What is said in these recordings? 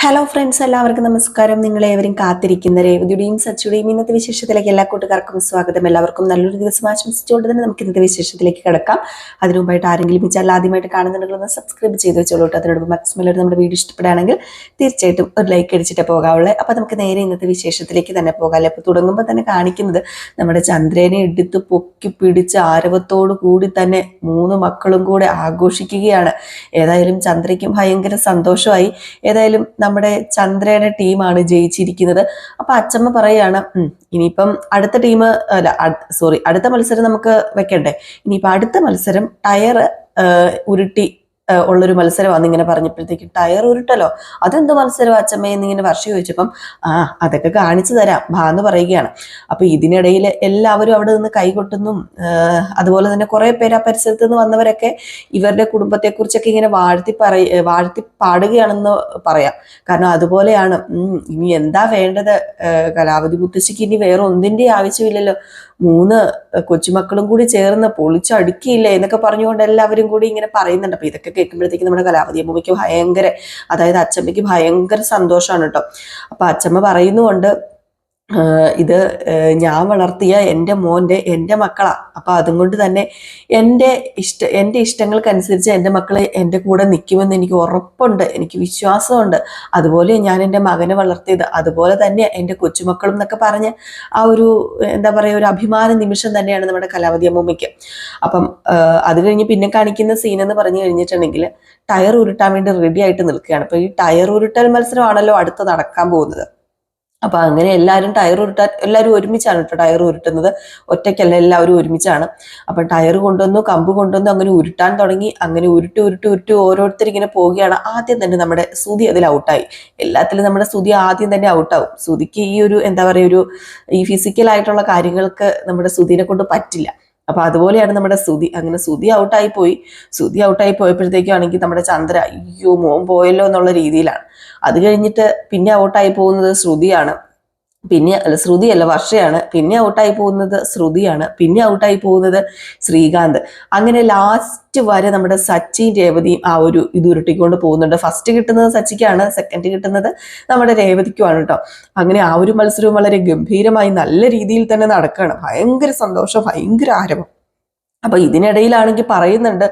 Hello friends, എല്ലാവർക്കും നമസ്കാരം. നിങ്ങളേവരും കാത്തിരിക്കുന്ന രേവതിയുടെയും സച്ചിയുടെയും ഇന്നത്തെ വിശേഷത്തിലേക്ക് എല്ലാ കൂട്ടുകാർക്കും സ്വാഗതം. എല്ലാവർക്കും നല്ലൊരു ദിവസം ആശംസിച്ചുകൊണ്ട് തന്നെ നമുക്ക് ഇന്നത്തെ വിശേഷത്തിലേക്ക് കിടക്കാം. അതിനു മുമ്പായിട്ട് ആരെങ്കിലും ഈ ചാനൽ ആദ്യമായിട്ട് കാണുന്നുണ്ടെങ്കിൽ ഒന്ന് സബ്സ്ക്രൈബ് ചെയ്ത് വെച്ചോളൂ. അതിനോട് മാക്സിമം നമ്മുടെ വീഡിയോ ഇഷ്ടപ്പെടുകയാണെങ്കിൽ തീർച്ചയായിട്ടും ഒരു ലൈക്ക് അടിച്ചിട്ട് പോകാവുള്ളൂ. അപ്പോൾ നമുക്ക് നേരെ ഇന്നത്തെ വിശേഷത്തിലേക്ക് തന്നെ പോകാമല്ലോ. അപ്പോൾ തുടങ്ങുമ്പോൾ തന്നെ കാണിക്കുന്നത് നമ്മുടെ ചന്ദ്രനെ എടുത്ത് പൊക്കി പിടിച്ച് ആരവത്തോടു കൂടി തന്നെ 3 മക്കളും കൂടെ ആഘോഷിക്കുകയാണ്. ഏതായാലും ചന്ദ്രയ്ക്കും ഭയങ്കര സന്തോഷമായി. ഏതായാലും നമ്മുടെ ചന്ദ്രയുടെ ടീമാണ് ജയിച്ചിരിക്കുന്നത്. അപ്പൊ അച്ചമ്മ പറയാണ്, ഇനിയിപ്പം അടുത്ത മത്സരം നമുക്ക് വെക്കണ്ടേ. ഇനിയിപ്പൊ അടുത്ത മത്സരം ടയർ ഉരുട്ടി ഉള്ളൊരു മത്സരമാണെന്ന് ഇങ്ങനെ പറഞ്ഞപ്പോഴത്തേക്ക്, ടയർ ഉരുട്ടലോ, അതെന്തോ മത്സരം അച്ചമ്മ എന്നിങ്ങനെ വർഷ ചോദിച്ചപ്പം അതൊക്കെ കാണിച്ചു തരാം ഭാ എന്ന് പറയുകയാണ്. അപ്പൊ ഇതിനിടയിൽ എല്ലാവരും അവിടെ നിന്ന് കൈകൊട്ടുന്നു. അതുപോലെ തന്നെ കുറെ പേര് ആ പരിസരത്ത് നിന്ന് വന്നവരൊക്കെ ഇവരുടെ കുടുംബത്തെക്കുറിച്ചൊക്കെ ഇങ്ങനെ വാഴ്ത്തി പാടുകയാണെന്ന് പറയാം. കാരണം അതുപോലെയാണ്. ഇനി എന്താ വേണ്ടത്, കലാവതി മുത്തശ്ശിക്ക് ഇനി വേറെ ഒന്നിന്റെ ആവശ്യമില്ലല്ലോ, 3 കൊച്ചുമക്കളും കൂടി ചേർന്ന് പൊളിച്ചടുക്കിയില്ലേ എന്നൊക്കെ പറഞ്ഞുകൊണ്ട് എല്ലാവരും കൂടി ഇങ്ങനെ പറയുന്നുണ്ട്. അപ്പൊ ഇതൊക്കെ കേൾക്കുമ്പോഴത്തേക്ക് നമ്മുടെ കലാവതി അമ്മയ്ക്ക് അതായത് അച്ചമ്മയ്ക്ക് ഭയങ്കര സന്തോഷമാണ് കേട്ടോ. അപ്പൊ അച്ചമ്മ പറയുന്നുണ്ട്, ഇത് ഞാൻ വളർത്തിയ എൻ്റെ മക്കളാ. അപ്പൊ അതുകൊണ്ട് തന്നെ എൻ്റെ ഇഷ്ടങ്ങൾക്കനുസരിച്ച് എൻ്റെ മക്കളെ എൻ്റെ കൂടെ നിൽക്കുമെന്ന് എനിക്ക് ഉറപ്പുണ്ട്, എനിക്ക് വിശ്വാസമുണ്ട്. അതുപോലെ ഞാൻ എൻ്റെ മകനെ വളർത്തിയത്, അതുപോലെ തന്നെ എൻ്റെ കൊച്ചുമക്കളും എന്നൊക്കെ പറഞ്ഞ് ആ ഒരു എന്താ പറയുക, ഒരു അഭിമാന നിമിഷം തന്നെയാണ് നമ്മുടെ കലാവതി അമ്മൂമ്മയ്ക്ക്. അപ്പം അത് കഴിഞ്ഞ് പിന്നെ കാണിക്കുന്ന സീൻ എന്ന് പറഞ്ഞു കഴിഞ്ഞിട്ടുണ്ടെങ്കിൽ, ടയർ ഉരുട്ടാൻ വേണ്ടി റെഡി ആയിട്ട് നിൽക്കുകയാണ്. അപ്പൊ ഈ ടയർ ഉരുട്ടൽ മത്സരമാണല്ലോ അടുത്ത് നടക്കാൻ പോകുന്നത്. അപ്പൊ അങ്ങനെ എല്ലാവരും ഒരുമിച്ചാണ് കേട്ടോ ടയർ ഉരുട്ടുന്നത്. ഒറ്റയ്ക്കല്ല, എല്ലാവരും ഒരുമിച്ചാണ്. അപ്പൊ ടയർ കൊണ്ടുവന്നു, കമ്പ് കൊണ്ടുവന്നു, അങ്ങനെ ഉരുട്ടാൻ തുടങ്ങി. അങ്ങനെ ഉരുട്ടി ഓരോരുത്തർ ഇങ്ങനെ പോവുകയാണ്. ആദ്യം തന്നെ നമ്മുടെ സുധി അതിൽ ഔട്ടായി. എല്ലാത്തിലും നമ്മുടെ സുധി ആദ്യം തന്നെ ഔട്ടാവും. സുധിക്ക് ഈ ഒരു എന്താ പറയുക, ഈ ഫിസിക്കലായിട്ടുള്ള കാര്യങ്ങൾക്ക് നമ്മുടെ സുധിനെ കൊണ്ട് പറ്റില്ല. അപ്പൊ അതുപോലെയാണ് നമ്മുടെ സുധി. അങ്ങനെ സുധി ഔട്ടായി പോയപ്പോഴത്തേക്കാണെങ്കിൽ നമ്മുടെ ചന്ദ്ര അയ്യോ മോൻ പോയല്ലോ എന്നുള്ള രീതിയിലാണ്. അത് കഴിഞ്ഞിട്ട് പിന്നെ ഔട്ടായി പോകുന്നത് വർഷയാണ്. പിന്നെ ഔട്ടായി പോകുന്നത് ശ്രുതിയാണ്. പിന്നെ ഔട്ടായി പോകുന്നത് ശ്രീകാന്ത്. അങ്ങനെ ലാസ്റ്റ് വരെ നമ്മുടെ സച്ചിൻ രേവതിയും ആ ഒരു ഇത് ഉരുട്ടിക്കൊണ്ട് പോകുന്നുണ്ട്. ഫസ്റ്റ് കിട്ടുന്നത് സച്ചിക്കാണ്, സെക്കൻഡ് കിട്ടുന്നത് നമ്മുടെ രേവതിക്കുമാണ് കേട്ടോ. അങ്ങനെ ആ ഒരു മത്സരവും വളരെ ഗംഭീരമായി നല്ല രീതിയിൽ തന്നെ നടക്കുകയാണ്. ഭയങ്കര സന്തോഷം, ഭയങ്കര ആരവം. അപ്പൊ ഇതിനിടയിലാണെങ്കിൽ പറയുന്നുണ്ട്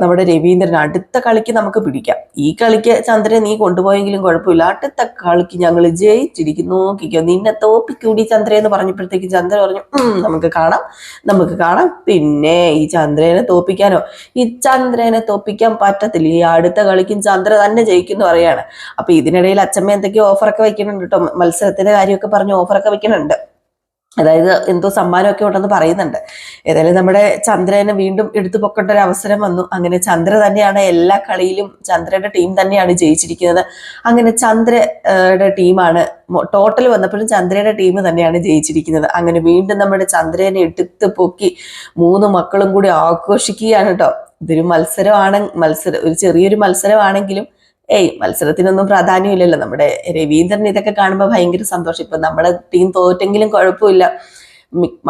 നമ്മുടെ രവീന്ദ്രൻ, അടുത്ത കളിക്ക് നമുക്ക് പിടിക്കാം. ഈ കളിക്ക് ചന്ദ്രനെ നീ കൊണ്ടുപോയെങ്കിലും കുഴപ്പമില്ല, അടുത്ത കളിക്ക് ഞങ്ങൾ ജയിച്ചിരിക്കും, നോക്കിക്കോ, നിന്നെ തോപ്പിക്കൂടി ചന്ദ്ര എന്ന് പറഞ്ഞപ്പോഴത്തേക്ക് ചന്ദ്ര പറഞ്ഞു, നമുക്ക് കാണാം. പിന്നെ ഈ ചന്ദ്രനെ തോപ്പിക്കാൻ പറ്റത്തില്ല, ഈ അടുത്ത കളിക്കും ചന്ദ്ര തന്നെ ജയിക്കും പറയാണ്. അപ്പൊ ഇതിനിടയിൽ അച്ചമ്മ എന്തൊക്കെയോ ഓഫറൊക്കെ വെക്കുന്നുണ്ട് കേട്ടോ. മത്സരത്തിന്റെ കാര്യമൊക്കെ പറഞ്ഞ് ഓഫറൊക്കെ വെക്കുന്നുണ്ട്. അതായത് എന്തോ സമ്മാനമൊക്കെ ഉണ്ടെന്ന് പറയുന്നുണ്ട്. ഏതായാലും നമ്മുടെ ചന്ദ്രനെ വീണ്ടും എടുത്തു പൊക്കേണ്ട ഒരു അവസരം വന്നു. അങ്ങനെ ചന്ദ്ര തന്നെയാണ് എല്ലാ കളിയിലും, ചന്ദ്രയുടെ ടീം തന്നെയാണ് ജയിച്ചിരിക്കുന്നത്. അങ്ങനെ ചന്ദ്രയുടെ ടീമാണ് ടോട്ടൽ വന്നപ്പോഴും ചന്ദ്രയുടെ ടീം തന്നെയാണ് ജയിച്ചിരിക്കുന്നത്. അങ്ങനെ വീണ്ടും നമ്മുടെ ചന്ദ്രനെ എടുത്ത് പൊക്കി 3 മക്കളും കൂടി ആഘോഷിക്കുകയാണ് കേട്ടോ. ഇതൊരു ഒരു ചെറിയൊരു മത്സരമാണെങ്കിലും മത്സരത്തിനൊന്നും പ്രാധാന്യമില്ലല്ലോ. നമ്മുടെ രവീന്ദ്രൻ ഇതൊക്കെ കാണുമ്പോൾ ഭയങ്കര സന്തോഷം. ഇപ്പൊ നമ്മുടെ ടീം തോറ്റെങ്കിലും കുഴപ്പമില്ല,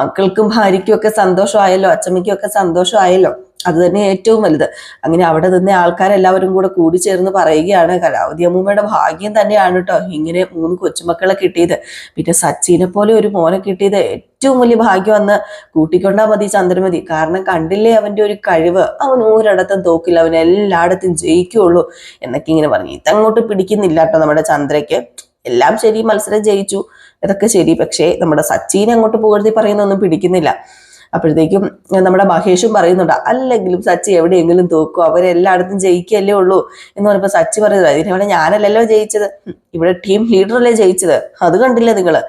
മക്കൾക്കും ഭാര്യയ്ക്കും ഒക്കെ സന്തോഷമായല്ലോ, അച്ചമ്മയ്ക്കും ഒക്കെ സന്തോഷമായല്ലോ, അത് തന്നെ ഏറ്റവും വലുത്. അങ്ങനെ അവിടെ നിന്ന് ആൾക്കാരെല്ലാവരും കൂടെ കൂടി ചേർന്ന് പറയുകയാണ്, കലാവതി അമ്മൂമ്മയുടെ ഭാഗ്യം തന്നെയാണ് കേട്ടോ ഇങ്ങനെ 3 കൊച്ചുമക്കളെ കിട്ടിയത്. പിന്നെ സച്ചിനെ പോലെ ഒരു മോനെ കിട്ടിയത് ഏറ്റവും വലിയ ഭാഗ്യം എന്ന് കൂട്ടിക്കൊണ്ടാ മതി ചന്ദ്രമതി. കാരണം കണ്ടില്ലേ അവന്റെ ഒരു കഴിവ്, അവൻ ഒരിടത്തും തോക്കില്ല, അവൻ എല്ലായിടത്തും ജയിക്കുള്ളൂ എന്നൊക്കെ ഇങ്ങനെ പറഞ്ഞു. ഇതങ്ങോട്ട് പിടിക്കുന്നില്ല കേട്ടോ നമ്മുടെ ചന്ദ്രയ്ക്ക്. എല്ലാം ശരി, മത്സരം ജയിച്ചു, ഇതൊക്കെ ശരി, പക്ഷേ നമ്മുടെ സച്ചിനെ അങ്ങോട്ട് പുകഴ്ത്തി പറയുന്നൊന്നും പിടിക്കുന്നില്ല. അപ്പോഴത്തേക്കും നമ്മുടെ മഹേഷും പറയുന്നുണ്ട്, അല്ലെങ്കിലും സച്ചി എവിടെയെങ്കിലും തോക്കും, അവരെല്ലായിടത്തും ജയിക്കല്ലേ ഉള്ളൂ എന്ന് പറഞ്ഞപ്പോ സച്ചി പറയുന്നത്, ഇതിനവിടെ ഞാനല്ലല്ലോ ജയിച്ചത്, ഇവിടെ ടീം ലീഡറല്ലേ ജയിച്ചത്, അത് കണ്ടില്ലേ നിങ്ങള്,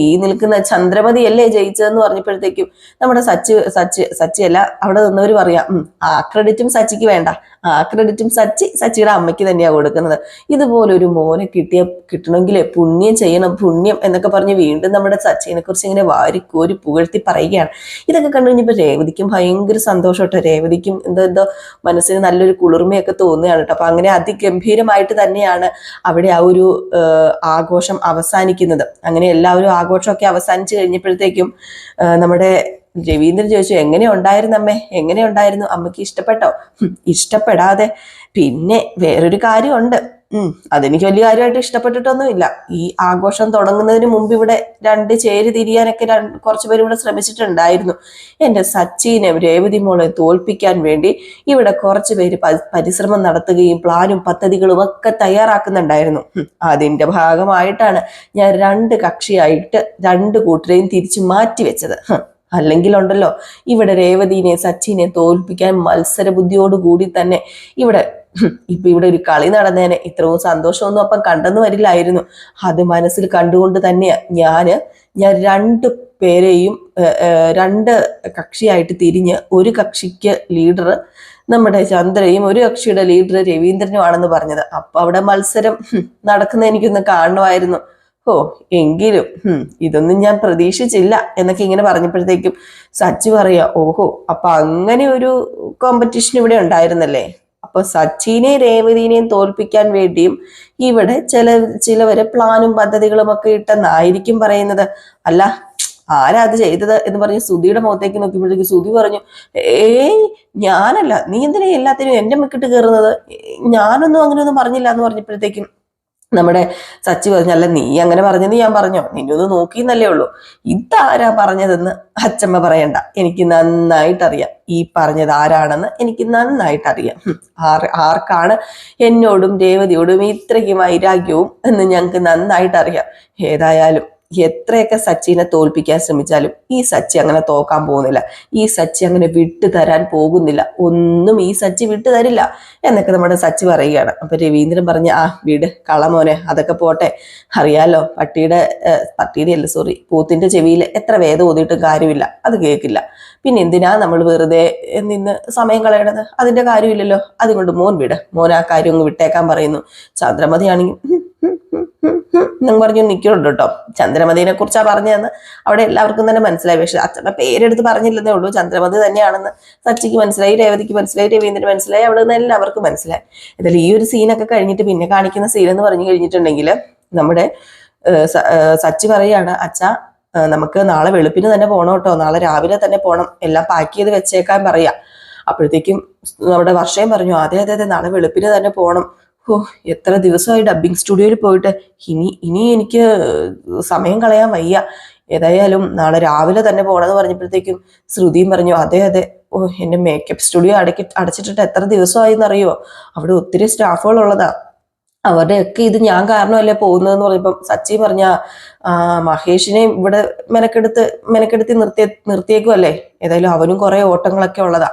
ഈ നിൽക്കുന്ന ചന്ദ്രമതി അല്ലേ ജയിച്ചതെന്ന് പറഞ്ഞപ്പോഴത്തേക്കും നമ്മുടെ സച്ചിയല്ല അവിടെ നിന്നവർ പറയാം, ആ ക്രെഡിറ്റും സച്ചിക്ക് വേണ്ട, ആ ക്രെഡിറ്റും സച്ചിയുടെ അമ്മയ്ക്ക് തന്നെയാ കൊടുക്കുന്നത്. ഇതുപോലൊരു മോനെ കിട്ടണമെങ്കിൽ പുണ്യം ചെയ്യണം, പുണ്യം എന്നൊക്കെ പറഞ്ഞ് വീണ്ടും നമ്മുടെ സച്ചിനെ കുറിച്ച് ഇങ്ങനെ വാരിക്കോരി പുകഴ്ത്തി പറയുകയാണ്. ഇതൊക്കെ കണ്ടു കഴിഞ്ഞപ്പോ രേവതിക്കും ഭയങ്കര സന്തോഷം കേട്ടോ. രേവതിക്കും എന്തോ മനസ്സിന് നല്ലൊരു കുളിർമയൊക്കെ തോന്നുകയാണ് കേട്ടോ. അപ്പൊ അങ്ങനെ അതിഗംഭീരമായിട്ട് തന്നെയാണ് അവിടെ ആ ഒരു ആഘോഷം അവസാനിക്കുന്നത്. അങ്ങനെ എല്ലാവരും ആഘോഷമൊക്കെ അവസാനിച്ചു കഴിഞ്ഞപ്പോഴത്തേക്കും നമ്മുടെ രവീന്ദ്രൻ ചോദിച്ചു, എങ്ങനെ ഉണ്ടായിരുന്നു അമ്മയ്ക്ക് ഇഷ്ടപ്പെട്ടോ? ഇഷ്ടപ്പെടാതെ പിന്നെ വേറൊരു കാര്യമുണ്ട്, അതെനിക്ക് വലിയ കാര്യമായിട്ട് ഇഷ്ടപ്പെട്ടിട്ടൊന്നുമില്ല. ഈ ആഘോഷം തുടങ്ങുന്നതിന് മുമ്പ് ഇവിടെ രണ്ട് ചേരി തിരിയാനൊക്കെ കുറച്ചു പേര് ഇവിടെ ശ്രമിച്ചിട്ടുണ്ടായിരുന്നു. എന്റെ സച്ചിനെ രേവതി മോളെ തോൽപ്പിക്കാൻ വേണ്ടി ഇവിടെ കുറച്ചു പേര് പരിശ്രമം നടത്തുകയും പ്ലാനും പദ്ധതികളും ഒക്കെ തയ്യാറാക്കുന്നുണ്ടായിരുന്നു. അതിന്റെ ഭാഗമായിട്ടാണ് ഞാൻ രണ്ട് കക്ഷിയായിട്ട് രണ്ട് കൂട്ടരെയും തിരിച്ചു മാറ്റിവെച്ചത്. അല്ലെങ്കിൽ ഉണ്ടല്ലോ, ഇവിടെ രേവതിനെ സച്ചിനെ തോൽപ്പിക്കാൻ മത്സര ബുദ്ധിയോടുകൂടി തന്നെ ഇവിടെ ഒരു കളി നടന്നേനെ. ഇത്രയും സന്തോഷമൊന്നും അപ്പം കണ്ടെന്ന് വരില്ലായിരുന്നു. അത് മനസ്സിൽ കണ്ടുകൊണ്ട് തന്നെയാ ഞാൻ രണ്ട് പേരെയും രണ്ട് കക്ഷിയായിട്ട് തിരിഞ്ഞ് ഒരു കക്ഷിക്ക് ലീഡർ നമ്മുടെ ചന്ദ്രയും ഒരു കക്ഷിയുടെ ലീഡർ രവീന്ദ്രനും ആണെന്ന് പറഞ്ഞത്. അപ്പൊ അവിടെ മത്സരം നടക്കുന്ന എനിക്കൊന്ന് കാണുമായിരുന്നു. എങ്കിലും ഇതൊന്നും ഞാൻ പ്രതീക്ഷിച്ചില്ല എന്നൊക്കെ ഇങ്ങനെ പറഞ്ഞപ്പോഴത്തേക്കും സച്ചി പറയാ, ഓഹോ, അപ്പൊ അങ്ങനെ ഒരു കോമ്പറ്റീഷൻ ഇവിടെ ഉണ്ടായിരുന്നല്ലേ. അപ്പൊ സച്ചിനെയും രേവതിനെയും തോൽപ്പിക്കാൻ വേണ്ടിയും ഇവിടെ ചിലവരെ പ്ലാനും പദ്ധതികളും ഒക്കെ ഇട്ടെന്നായിരിക്കും പറയുന്നത്. അല്ല, ആരാ അത് ചെയ്തത് എന്ന് പറഞ്ഞ് സുധിയുടെ മുഖത്തേക്ക് നോക്കിയപ്പോഴത്തേക്ക് സുധി പറഞ്ഞു, ഞാനല്ല, നീ എന്തിനാ എല്ലാത്തിനും എന്റെ മെക്കിട്ട് കയറുന്നത്, ഞാനൊന്നും അങ്ങനെയൊന്നും പറഞ്ഞില്ല എന്ന് പറഞ്ഞപ്പോഴത്തേക്കും നമ്മുടെ സച്ചി പറഞ്ഞു, അല്ല നീ അങ്ങനെ പറഞ്ഞെന്ന് ഞാൻ പറഞ്ഞോ, നിന്നൊന്ന് നോക്കിന്നല്ലേ ഉള്ളൂ, ഇതാരാ പറഞ്ഞതെന്ന് അച്ചമ്മ പറയണ്ട, എനിക്ക് നന്നായിട്ടറിയാം ഈ പറഞ്ഞത് ആരാണെന്ന് എനിക്ക് നന്നായിട്ടറിയാം. ആർക്കാണ് എന്നോടും രേവതിയോടും ഇത്രയ്ക്ക് വൈരാഗ്യവും എന്ന് ഞങ്ങൾക്ക് നന്നായിട്ടറിയാം. ഏതായാലും എത്രയൊക്കെ സച്ചിനെ തോൽപ്പിക്കാൻ ശ്രമിച്ചാലും ഈ സച്ചി അങ്ങനെ തോക്കാൻ പോകുന്നില്ല, ഈ സച്ചി അങ്ങനെ വിട്ടു തരാൻ പോകുന്നില്ല, ഒന്നും ഈ സച്ചി വിട്ടു തരില്ല എന്നൊക്കെ നമ്മുടെ സച്ചി പറയുകയാണ്. അപ്പൊ രവീന്ദ്രൻ പറഞ്ഞ, വീട് കളമോനെ, അതൊക്കെ പോട്ടെ, അറിയാലോ പൂത്തിന്റെ ചെവിയിൽ എത്ര വേദം ഓതിയിട്ടും കാര്യമില്ല, അത് കേൾക്കില്ല, പിന്നെ എന്തിനാ നമ്മൾ വെറുതെ നിന്ന് സമയം കളയണത്, അതിന്റെ കാര്യമില്ലല്ലോ, അതുകൊണ്ട് മോൻ വിട്, മോൻ ആ കാര്യം ഒന്ന് വിട്ടേക്കാൻ പറയുന്നു. ചന്ദ്രമതിയാണെങ്കിൽ എന്ന് പറഞ്ഞു നിൽക്കുന്നുണ്ട് കേട്ടോ. ചന്ദ്രമതിനെ കുറിച്ചാ പറഞ്ഞതെന്ന് അവിടെ എല്ലാവർക്കും തന്നെ മനസ്സിലായി. പക്ഷെ അച്ഛൻ്റെ പേരെടുത്ത് പറഞ്ഞില്ലെന്നേ ഉള്ളൂ, ചന്ദ്രമതി തന്നെയാണെന്ന് സച്ചിക്ക് മനസ്സിലായി, രേവതിക്ക് മനസ്സിലായി, രവീന്ദ്രന് മനസ്സിലായി, അവിടെ നിന്ന് എല്ലാവർക്കും മനസ്സിലായി. എന്തായാലും ഈ ഒരു സീനൊക്കെ കഴിഞ്ഞിട്ട് പിന്നെ കാണിക്കുന്ന സീൻ എന്ന് പറഞ്ഞു കഴിഞ്ഞിട്ടുണ്ടെങ്കിൽ നമ്മുടെ സച്ചി പറയാണ്, അച്ഛാ നമുക്ക് നാളെ വെളുപ്പിന് തന്നെ പോകണം കേട്ടോ, നാളെ രാവിലെ തന്നെ പോകണം, എല്ലാം പാക്ക് ചെയ്ത് വെച്ചേക്കാൻ പറയാ. അപ്പോഴത്തേക്കും നമ്മുടെ വർഷയും പറഞ്ഞു, അതെ നാളെ വെളുപ്പിന് തന്നെ പോകണം. എത്ര ദിവസമായി ഡബ്ബിങ് സ്റ്റുഡിയോയിൽ പോയിട്ട്, ഇനി എനിക്ക് സമയം കളയാൻ വയ്യ, ഏതായാലും നാളെ രാവിലെ തന്നെ പോകണമെന്ന് പറഞ്ഞപ്പോഴത്തേക്കും ശ്രുതിയും പറഞ്ഞു, അതെ എന്റെ മേക്കപ്പ് സ്റ്റുഡിയോ അടച്ചിട്ടിട്ട് എത്ര ദിവസമായി എന്നറിയോ, അവിടെ ഒത്തിരി സ്റ്റാഫുകൾ ഉള്ളതാ, അവരുടെയൊക്കെ ഇത് ഞാൻ കാരണമല്ലേ പോകുന്നതെന്ന് പറഞ്ഞപ്പം സച്ചി പറഞ്ഞ, മഹേഷിനെ ഇവിടെ മെനക്കെടുത്തി നിർത്തിയേക്കുമല്ലേ, ഏതായാലും അവനും കുറെ ഓട്ടങ്ങളൊക്കെ ഉള്ളതാ,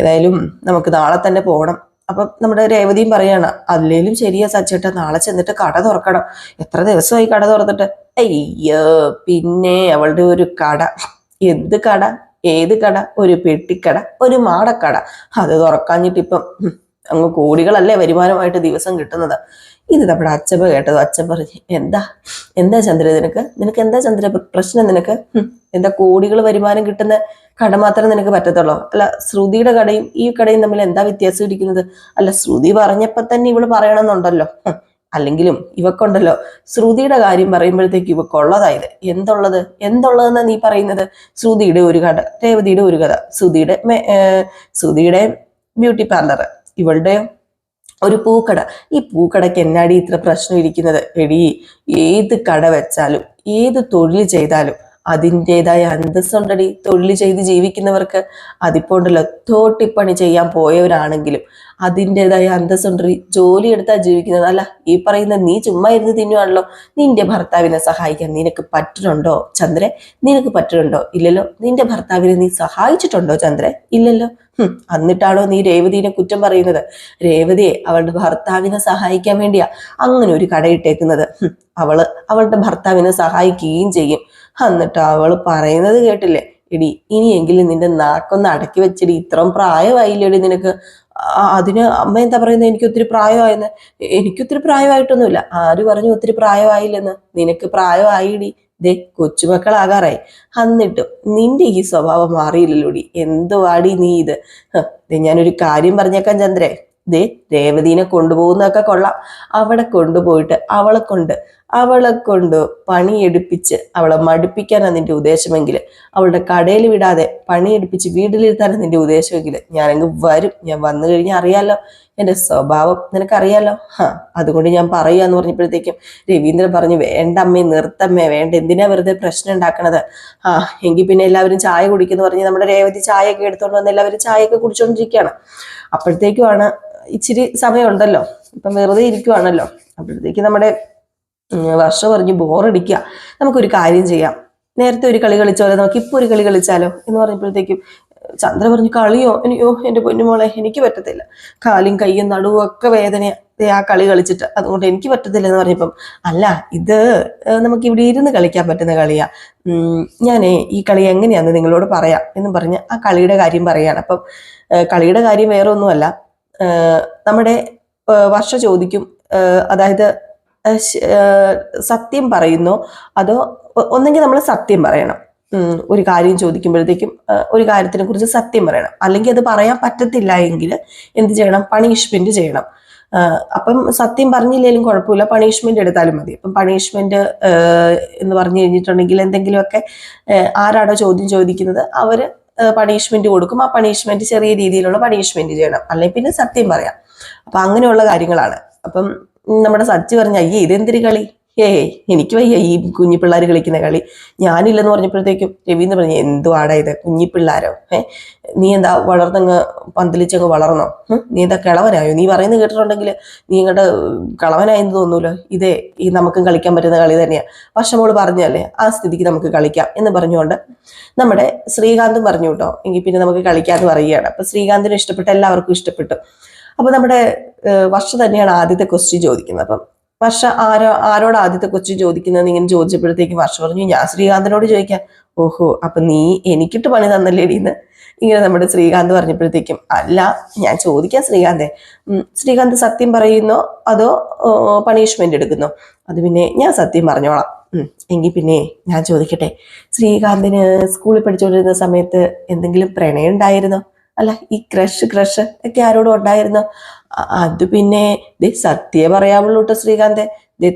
ഏതായാലും നമുക്ക് നാളെ തന്നെ പോകണം. അപ്പം നമ്മുടെ രേവതിയും പറയാണ്, അല്ലേലും ശരിയാ സച്ചേട്ടാ, നാളെ ചെന്നിട്ട് കട തുറക്കണം, എത്ര ദിവസമായി കട തുറന്നിട്ട്. അയ്യോ, പിന്നെ അവളുടെ ഒരു കട, എന്ത് കട, ഏത് കട, ഒരു പെട്ടിക്കട, ഒരു മാടക്കട, അത് തുറക്കാഞ്ഞിട്ട് ഇപ്പം അങ്ങ് കോടികളല്ലേ വരുമാനമായിട്ട് ദിവസം കിട്ടുന്നത്. ഇത് നമ്മുടെ അച്ഛമ്മ കേട്ടത്. അച്ഛൻ പറഞ്ഞു, എന്താ ചന്ദ്ര നിനക്ക് എന്താ ചന്ദ്ര പ്രശ്നം, നിനക്ക് എന്താ കോടികൾ വരുമാനം കിട്ടുന്ന കട മാത്രം നിനക്ക് പറ്റത്തുള്ളൂ, അല്ല ശ്രുതിയുടെ കടയും ഈ കടയും തമ്മിൽ എന്താ വ്യത്യാസം ഇരിക്കുന്നത്, അല്ല ശ്രുതി പറഞ്ഞപ്പോ തന്നെ ഇവള് പറയണമെന്നുണ്ടല്ലോ, അല്ലെങ്കിലും ഇവക്കുണ്ടല്ലോ ശ്രുതിയുടെ കാര്യം പറയുമ്പോഴത്തേക്ക് ഇവക്കുള്ളതായത് എന്തുള്ളതെന്നാ നീ പറയുന്നത്, ശ്രുതിയുടെ ഒരു കട, രേവതിയുടെ ഒരു കഥ, ശ്രുതിയുടെ ബ്യൂട്ടി പാർലർ, ഇവളുടെ ഒരു പൂക്കട, ഈ പൂക്കടയ്ക്ക് എന്നാടി ഇത്ര പ്രശ്നം ഇരിക്കുന്നത്, എടി ഏത് കട വെച്ചാലും ഏത് തൊഴിൽ ചെയ്താലും അതിൻ്റെതായ അന്തസ്സുണ്ടടി, തൊഴിൽ ചെയ്ത് ജീവിക്കുന്നവർക്ക്. അതിപ്പോ ഉണ്ടല്ലോ തോട്ടിപ്പണി ചെയ്യാൻ പോയവരാണെങ്കിലും അതിൻ്റെതായ അന്തസ്സുണ്ടടി, ജോലി എടുത്താൽ ജീവിക്കുന്നത്. അല്ല ഈ പറയുന്ന നീ ചുമ്മാ ഇരുന്ന് തിന്നുവാണല്ലോ, നിന്റെ ഭർത്താവിനെ സഹായിക്കാൻ നിനക്ക് പറ്റുന്നുണ്ടോ ചന്ദ്രൻ, നിനക്ക് പറ്റുന്നുണ്ടോ, ഇല്ലല്ലോ, നിന്റെ ഭർത്താവിനെ നീ സഹായിച്ചിട്ടുണ്ടോ ചന്ദ്രൻ, ഇല്ലല്ലോ, എന്നിട്ടാണോ നീ രേവതിനെ കുറ്റം പറയുന്നത്, രേവതിയെ അവളുടെ ഭർത്താവിനെ സഹായിക്കാൻ വേണ്ടിയാ അങ്ങനെ ഒരു കടയിട്ടേക്കുന്നത്, അവളുടെ ഭർത്താവിനെ സഹായിക്കുകയും ചെയ്യും, എന്നിട്ട് അവള് പറയുന്നത് കേട്ടില്ലേ, എടി ഇനിയെങ്കിലും നിന്റെ നാക്കൊന്ന് അടക്കി വെച്ചിടി, ഇത്രയും പ്രായമായില്ലേടി നിനക്ക്, അതിന് അമ്മ എന്താ പറയുന്നത്, എനിക്ക് ഒത്തിരി പ്രായമായെന്ന്, എനിക്കൊത്തിരി പ്രായമായിട്ടൊന്നുമില്ല, ആര് പറഞ്ഞു ഒത്തിരി പ്രായമായില്ലെന്ന്, നിനക്ക് പ്രായമായിടി, ദേ കൊച്ചുമക്കളാകാറായി, എന്നിട്ടും നിന്റെ ഈ സ്വഭാവം മാറിയില്ലല്ലോടി, എന്തുവാടി നീ ഇത്. ഞാനൊരു കാര്യം പറഞ്ഞേക്കാൻ ചന്ദ്രേ, ദേ രേവതീനെ കൊണ്ടുപോകുന്നതൊക്കെ കൊള്ളാം. അവിടെ കൊണ്ടുപോയിട്ട് അവളെ കൊണ്ട് പണിയെടുപ്പിച്ച് അവളെ മടുപ്പിക്കാനാണ് നിന്റെ ഉദ്ദേശമെങ്കിൽ, അവളുടെ കടയിൽ വിടാതെ പണിയെടുപ്പിച്ച് വീട്ടിലിരുത്താനാണ് നിന്റെ ഉദ്ദേശമെങ്കിൽ ഞാനങ്ങ് വരും. ഞാൻ വന്നു കഴിഞ്ഞാൽ അറിയാലോ എൻ്റെ സ്വഭാവം നിനക്കറിയാലോ. അതുകൊണ്ട് ഞാൻ പറയാന്ന് പറഞ്ഞപ്പോഴത്തേക്കും രവീന്ദ്രൻ പറഞ്ഞു, വേണ്ട അമ്മേ, നിർത്തമ്മേ, വേണ്ട, എന്തിനാ വെറുതെ പ്രശ്നം ഉണ്ടാക്കണത്. എങ്കിൽ പിന്നെ എല്ലാവരും ചായ കുടിക്കുന്നു പറഞ്ഞ് നമ്മുടെ രേവതി ചായയൊക്കെ എടുത്തോണ്ട് വന്ന് എല്ലാവരും ചായയൊക്കെ കുടിച്ചോണ്ടിരിക്കുകയാണ്. അപ്പോഴത്തേക്കുമാണ് ഇച്ചിരി സമയമുണ്ടല്ലോ, ഇപ്പം വെറുതെ ഇരിക്കുവാണല്ലോ. അപ്പോഴത്തേക്ക് നമ്മുടെ വർഷ പറഞ്ഞു, ബോറടിക്കുക, നമുക്കൊരു കാര്യം ചെയ്യാം, നേരത്തെ ഒരു കളി കളിച്ചാലോ, നമുക്ക് ഇപ്പോൾ ഒരു കളി കളിച്ചാലോ എന്ന് പറഞ്ഞപ്പോഴത്തേക്കും ചന്ദ്ര പറഞ്ഞു, കളിയോ? എനിക്കോ എൻ്റെ പൊന്നുമോളെ എനിക്ക് പറ്റത്തില്ല, കാലും കയ്യും നടുവും ഒക്കെ വേദനയാ ആ കളി കളിച്ചിട്ട്, അതുകൊണ്ട് എനിക്ക് പറ്റത്തില്ല എന്ന് പറഞ്ഞപ്പം, അല്ല ഇത് നമുക്ക് ഇവിടെ ഇരുന്ന് കളിക്കാൻ പറ്റുന്ന കളിയാ, ഞാനേ ഈ കളി എങ്ങനെയാന്ന് നിങ്ങളോട് പറയാം എന്നും പറഞ്ഞ് ആ കളിയുടെ കാര്യം പറയാണ്. അപ്പം കളിയുടെ കാര്യം വേറെ ഒന്നുമല്ല, നമ്മുടെ വർഷ ചോദിക്കും, അതായത് സത്യം പറയുന്നോ അതോ ഒന്നെങ്കിൽ നമ്മൾ സത്യം പറയണം, ഒരു കാര്യം ചോദിക്കുമ്പോഴത്തേക്കും ഒരു കാര്യത്തിനെ കുറിച്ച് സത്യം പറയണം, അല്ലെങ്കിൽ അത് പറയാൻ പറ്റത്തില്ല എങ്കിൽ എന്ത് ചെയ്യണം, പണിഷ്മെന്റ് ചെയ്യണം. അപ്പം സത്യം പറഞ്ഞില്ലെങ്കിലും കുഴപ്പമില്ല, പണിഷ്മെന്റ് എടുത്താലും മതി. അപ്പം പണിഷ്മെന്റ് എന്ന് പറഞ്ഞു കഴിഞ്ഞിട്ടുണ്ടെങ്കിൽ എന്തെങ്കിലുമൊക്കെ ആരാണോ ചോദ്യം ചോദിക്കുന്നത് അവര് പണിഷ്മെന്റ് കൊടുക്കും. ആ പണിഷ്മെന്റ് ചെറിയ രീതിയിലുള്ള പണിഷ്മെന്റ് ചെയ്യണം, അല്ലെങ്കിൽ പിന്നെ സത്യം പറയാം. അപ്പൊ അങ്ങനെയുള്ള കാര്യങ്ങളാണ്. അപ്പം നമ്മുടെ സച്ചി പറഞ്ഞ, അയ്യേ ഇതെന്തൊരു കളി, എനിക്ക് വയ്യ ഈ കുഞ്ഞി പിള്ളേർ കളിക്കുന്ന കളി, ഞാനില്ലെന്ന് പറഞ്ഞപ്പോഴത്തേക്കും രവീന്ദ്രൻ പറഞ്ഞു, എന്തുവാടാ ഇത്, കുഞ്ഞി പിള്ളേരോ, നീ എന്താ വളർന്നങ്ങ് പന്തലിച്ചങ്ങ് വളർന്നോ, നീ എന്താ കിളവനായോ, നീ പറയുന്നത് കേട്ടിട്ടുണ്ടെങ്കിൽ നീ ഇങ്ങോട്ട് കളവനായെന്ന് തോന്നൂലോ, ഇതേ ഈ നമുക്കും കളിക്കാൻ പറ്റുന്ന കളി തന്നെയാ, വർഷമോള് പറഞ്ഞല്ലേ ആ സ്ഥിതിക്ക് നമുക്ക് കളിക്കാം എന്ന് പറഞ്ഞുകൊണ്ട് നമ്മുടെ ശ്രീകാന്തും പറഞ്ഞു കേട്ടോ, എങ്കിൽ പിന്നെ നമുക്ക് കളിക്കാമെന്ന് പറയുകയാണ്. അപ്പൊ ശ്രീകാന്തിനും ഇഷ്ടപ്പെട്ടു, എല്ലാവർക്കും ഇഷ്ടപ്പെട്ടു. അപ്പൊ നമ്മുടെ വർഷ തന്നെയാണ് ആദ്യത്തെ ക്വസ്റ്റ്യൻ ചോദിക്കുന്നത്. അപ്പം വർഷ ആരോട് ആദ്യത്തെ ക്വസ്റ്റ്യൻ ചോദിക്കുന്നതെന്ന് ഇങ്ങനെ ചോദിച്ചപ്പോഴത്തേക്ക് വർഷ പറഞ്ഞു, ഞാൻ ശ്രീകാന്തിനോട് ചോദിക്കാം. ഓഹോ, അപ്പൊ നീ എനിക്കിട്ട് പണി തന്നല്ലേടിന്ന് ഇങ്ങനെ നമ്മുടെ ശ്രീകാന്ത് പറഞ്ഞപ്പോഴത്തേക്കും, അല്ല ഞാൻ ചോദിക്കാം ശ്രീകാന്തേ, ശ്രീകാന്ത് സത്യം പറയുന്നോ അതോ പണിഷ്മെന്റ് എടുക്കുന്നോ? അത് പിന്നെ ഞാൻ സത്യം പറഞ്ഞോളാം. എങ്കിൽ പിന്നെ ഞാൻ ചോദിക്കട്ടെ, ശ്രീകാന്തിന് സ്കൂളിൽ പഠിച്ചുകൊണ്ടിരുന്ന സമയത്ത് എന്തെങ്കിലും പ്രണയം ഉണ്ടായിരുന്നോ? അല്ല ഈ ക്രഷ് ഒക്കെ ആരോടും ഉണ്ടായിരുന്നോ? അത് പിന്നെ സത്യമേ പറയാവുള്ളൂ കേട്ടോ ശ്രീകാന്തെ,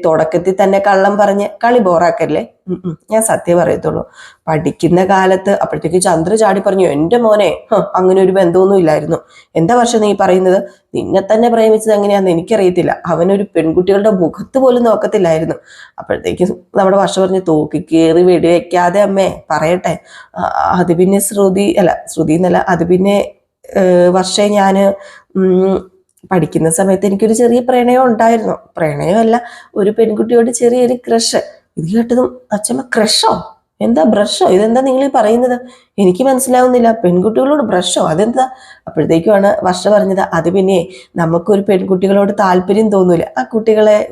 തുടക്കത്തിൽ തന്നെ കള്ളം പറഞ്ഞ് കളി ബോറാക്കല്ലേ. ഞാൻ സത്യം പറയത്തുള്ളൂ. പഠിക്കുന്ന കാലത്ത് അപ്പോഴത്തേക്ക് ചന്ദ്ര ചാടി പറഞ്ഞു, എൻ്റെ മോനെ അങ്ങനെ ഒരു ബന്ധമൊന്നും ഇല്ലായിരുന്നു. എന്താ വർഷം നീ പറയുന്നത്? നിന്നെ തന്നെ പ്രേമിച്ചത് എങ്ങനെയാന്ന് എനിക്കറിയത്തില്ല, അവനൊരു പെൺകുട്ടികളുടെ മുഖത്ത് പോലും നോക്കത്തില്ലായിരുന്നു. അപ്പോഴത്തേക്ക് നമ്മുടെ വർഷം പറഞ്ഞു, തൂക്കി കയറി വെടിവെക്കാതെ അമ്മേ പറയട്ടെ, അത് പിന്നെ ശ്രുതി എന്നല്ല, അത് പിന്നെ വർഷേ ഞാന് പഠിക്കുന്ന സമയത്ത് എനിക്കൊരു ചെറിയ പ്രണയം ഉണ്ടായിരുന്നു. പ്രണയമല്ല, ഒരു പെൺകുട്ടിയോട് ചെറിയൊരു ക്രഷ്. ഇത് കേട്ടതും അച്ഛമ്മ, ക്രഷോ? എന്താ ബ്രഷോ? ഇതെന്താ നിങ്ങൾ ഈ പറയുന്നത്? എനിക്ക് മനസ്സിലാവുന്നില്ല. പെൺകുട്ടികളോട് ബ്രഷോ? അതെന്താ? അപ്പോഴത്തേക്കുമാണ് വർഷ പറഞ്ഞത്, അത് പിന്നെ നമുക്കൊരു പെൺകുട്ടികളോട് താല്പര്യം തോന്നൂലേ, ആ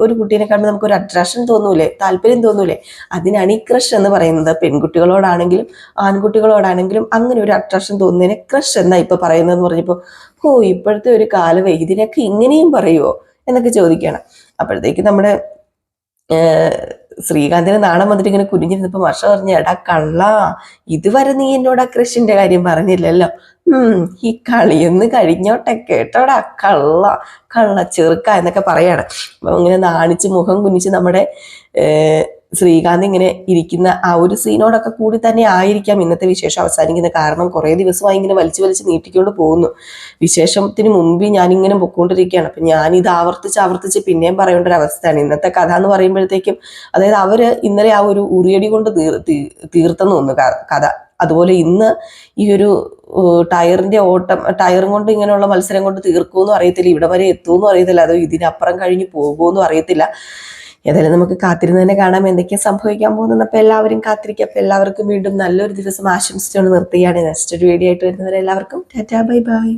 ഒരു കുട്ടീനെ കാണുമ്പോൾ നമുക്കൊരു അട്രാക്ഷൻ തോന്നൂലേ, താല്പര്യം തോന്നൂലേ, അതിനാണ് ഈ ക്രഷ് എന്ന് പറയുന്നത്. പെൺകുട്ടികളോടാണെങ്കിലും ആൺകുട്ടികളോടാണെങ്കിലും അങ്ങനെ ഒരു അട്രാക്ഷൻ തോന്നുന്നതിനെ ക്രഷ് എന്നാ ഇപ്പൊ പറയുന്നതെന്ന് പറഞ്ഞപ്പോൾ, ഇപ്പോഴത്തെ ഒരു കാലമേ ഇതിനൊക്കെ ഇങ്ങനെയും പറയുമോ എന്നൊക്കെ ചോദിക്കുകയാണ്. അപ്പോഴത്തേക്ക് നമ്മുടെ ശ്രീകാന്തിന് നാണം വന്നിട്ട് ഇങ്ങനെ കുനിഞ്ഞിരുന്നപ്പോ വർഷ പറഞ്ഞു, എടാ കള്ള, ഇതുവരെ നീ എന്നോട് ആ കൃഷിന്റെ കാര്യം പറഞ്ഞില്ലല്ലോ, ഈ കളിയൊന്ന് കഴിഞ്ഞോട്ടെ കേട്ടോടാ കള്ള ചെറുക്ക എന്നൊക്കെ പറയാണ്. അപ്പൊ ഇങ്ങനെ നാണിച്ച് മുഖം കുനിച്ച് നമ്മുടെ ശ്രീകാന്ത് ഇങ്ങനെ ഇരിക്കുന്ന ആ ഒരു സീനോടൊക്കെ കൂടി തന്നെ ആയിരിക്കാം ഇന്നത്തെ വിശേഷം അവസാനിക്കുന്നത്. കാരണം കുറെ ദിവസമായി ഇങ്ങനെ വലിച്ചു നീട്ടിക്കൊണ്ട് പോകുന്നു. വിശേഷത്തിന് മുമ്പ് ഞാനിങ്ങനെ പൊക്കോണ്ടിരിക്കുകയാണ്. അപ്പൊ ഞാനിത് ആവർത്തിച്ച് പിന്നെയും പറയേണ്ട ഒരു അവസ്ഥയാണ് ഇന്നത്തെ കഥ എന്ന് പറയുമ്പോഴത്തേക്കും. അതായത് അവര് ഇന്നലെ ആ ഒരു ഉറിയടി കൊണ്ട് തീർത്തെന്ന് തോന്നുന്നു കഥ. അതുപോലെ ഇന്ന് ഈ ഒരു ടയറും കൊണ്ട് ഇങ്ങനെയുള്ള മത്സരം കൊണ്ട് തീർക്കുമെന്നും അറിയത്തില്ല, ഇവിടെ വരെ എത്തുമെന്നും അറിയത്തില്ല, അതോ ഇതിനപ്പുറം കഴിഞ്ഞ് പോകുമെന്നും അറിയത്തില്ല. ഏതായാലും നമുക്ക് കാത്തിരുന്ന് തന്നെ കാണാം എന്തൊക്കെയാ സംഭവിക്കാൻ പോകുന്നത്. അപ്പൊ എല്ലാവരും കാത്തിരിക്കുക. അപ്പൊ എല്ലാവർക്കും വീണ്ടും നല്ലൊരു ദിവസം ആശംസിച്ചുകൊണ്ട് നിർത്തുകയാണ്. നെക്സ്റ്റ് ഒരു വീഡിയോ ആയിട്ട് വരുന്നവരെ എല്ലാവർക്കും ടാറ്റാ ബൈ ബൈ.